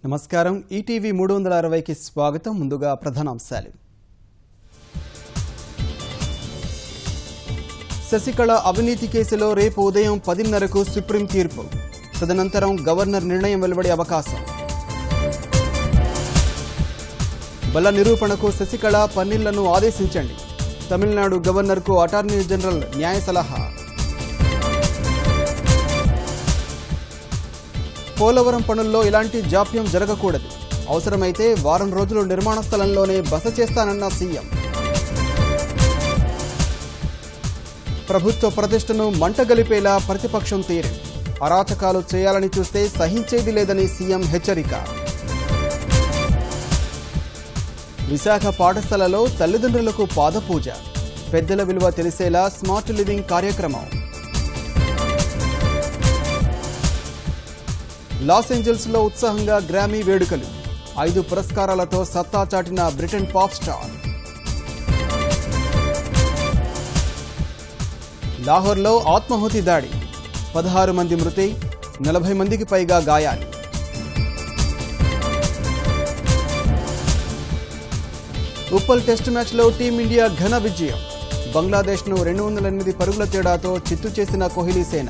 నమస్కారం ఈటీవీ 360కి స్వాగతం. ముందుగా ప్రధానాంశాలు. శశికళ అవినీతి కేసులో రేపు ఉదయం 10:30కు సుప్రీం తీర్పు. తదనంతరం గవర్నర్ నిర్ణయం వెలువడే అవకాశం. బల నిరూపణకు శశికళ పన్నీళ్లను ఆదేశించండి. తమిళనాడు గవర్నర్కు అటార్నీ జనరల్ న్యాయ సలహా. పోలవరం పనుల్లో ఇలాంటి జాప్యం జరగకూడదు. అవసరమైతే వారం రోజులు నిర్మాణ స్థలంలోనే బస చేస్తానన్న సీఎం. ప్రభుత్వ ప్రతిష్టను మంటగలిపేలా ప్రతిపక్షం తీరు. అరాచకాలు చేయాలని చూస్తే సహించేది లేదని సీఎం హెచ్చరిక. విశాఖ పాఠశాలలో తల్లిదండ్రులకు పాదపూజ. పెద్దల విలువ తెలిసేలా స్మార్ట్ లివింగ్ కార్యక్రమం. లాస్ ఏంజల్స్లో ఉత్సాహంగా గ్రామీ వేడుకలు. 5 పురస్కారాలతో సత్తా చాటిన బ్రిటన్ పాప్ స్టార్. లాహోర్లో ఆత్మాహుతి దాడి. 16 మంది మృతి, 40 మందికి పైగా గాయాలు. ఉప్పల్ టెస్టు మ్యాచ్లో టీమిండియా ఘన విజయం. బంగ్లాదేశ్ను 208 పరుగుల తేడాతో చిత్తు చేసిన కోహ్లీ సేన.